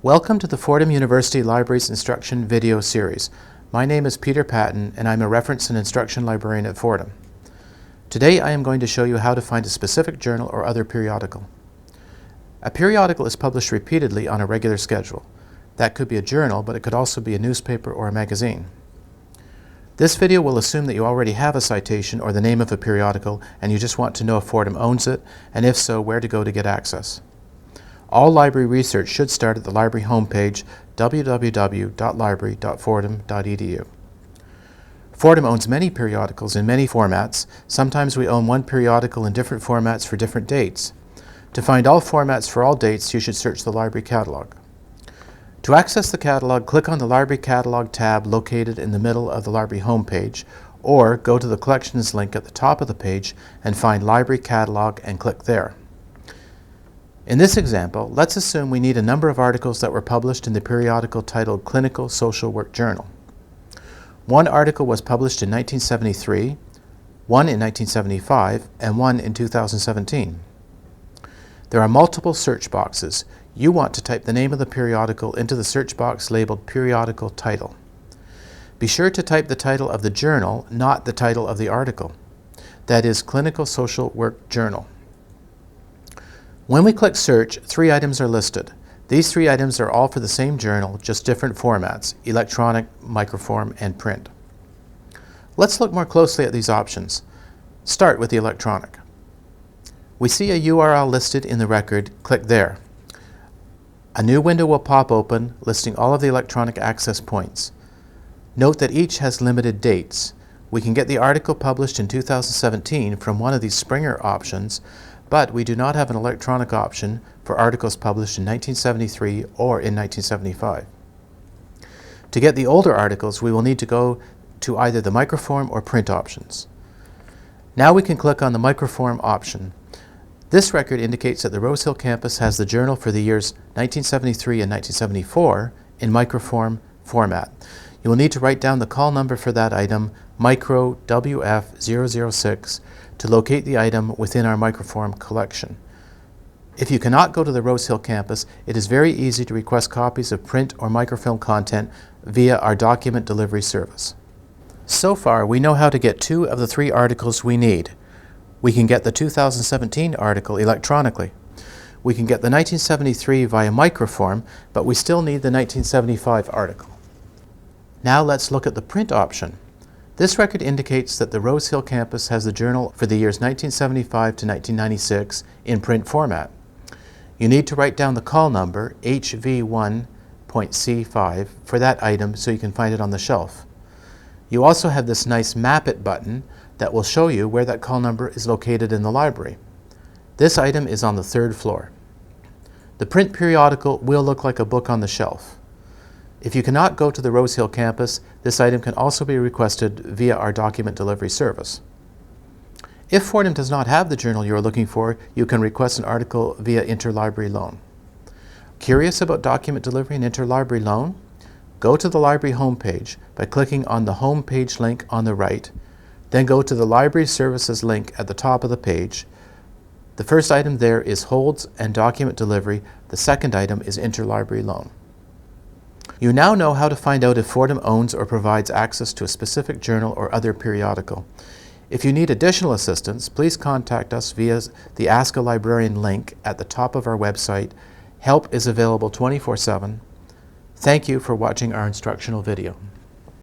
Welcome to the Fordham University Library's Instruction video series. My name is Peter Patten and I'm a reference and instruction librarian at Fordham. Today I am going to show you how to find a specific journal or other periodical. A periodical is published repeatedly on a regular schedule. That could be a journal, but it could also be a newspaper or a magazine. This video will assume that you already have a citation or the name of a periodical and you just want to know if Fordham owns it, and if so, where to go to get access. All library research should start at the library homepage, www.library.fordham.edu. Fordham owns many periodicals in many formats. Sometimes we own one periodical in different formats for different dates. To find all formats for all dates, you should search the library catalog. To access the catalog, click on the Library Catalog tab located in the middle of the library homepage, or go to the Collections link at the top of the page and find Library Catalog and click there. In this example, let's assume we need a number of articles that were published in the periodical titled Clinical Social Work Journal. One article was published in 1973, one in 1975, and one in 2017. There are multiple search boxes. You want to type the name of the periodical into the search box labeled Periodical Title. Be sure to type the title of the journal, not the title of the article. That is Clinical Social Work Journal. When we click Search, 3 items are listed. These 3 items are all for the same journal, just different formats: electronic, microform, and print. Let's look more closely at these options. Start with the electronic. We see a URL listed in the record. Click there. A new window will pop open listing all of the electronic access points. Note that each has limited dates. We can get the article published in 2017 from one of these Springer options, but we do not have an electronic option for articles published in 1973 or in 1975. To get the older articles, we will need to go to either the microform or print options. Now we can click on the microform option. This record indicates that the Rose Hill campus has the journal for the years 1973 and 1974 in microform format. You will need to write down the call number for that item, micro WF006, to locate the item within our microform collection. If you cannot go to the Rose Hill campus, it is very easy to request copies of print or microfilm content via our document delivery service. So far, we know how to get 2 of the 3 articles we need. We can get the 2017 article electronically. We can get the 1973 via microform, but we still need the 1975 article. Now let's look at the print option. This record indicates that the Rose Hill campus has the journal for the years 1975 to 1996 in print format. You need to write down the call number, HV1.C5, for that item so you can find it on the shelf. You also have this nice Map It button that will show you where that call number is located in the library. This item is on the 3rd floor. The print periodical will look like a book on the shelf. If you cannot go to the Rose Hill campus, this item can also be requested via our document delivery service. If Fordham does not have the journal you are looking for, you can request an article via Interlibrary loan. Curious about document delivery and Interlibrary loan? Go to the library homepage by clicking on the homepage link on the right, then go to the Library Services link at the top of the page. The first item there is Holds and Document Delivery. The second item is Interlibrary loan. You now know how to find out if Fordham owns or provides access to a specific journal or other periodical. If you need additional assistance, please contact us via the Ask a Librarian link at the top of our website. Help is available 24/7. Thank you for watching our instructional video.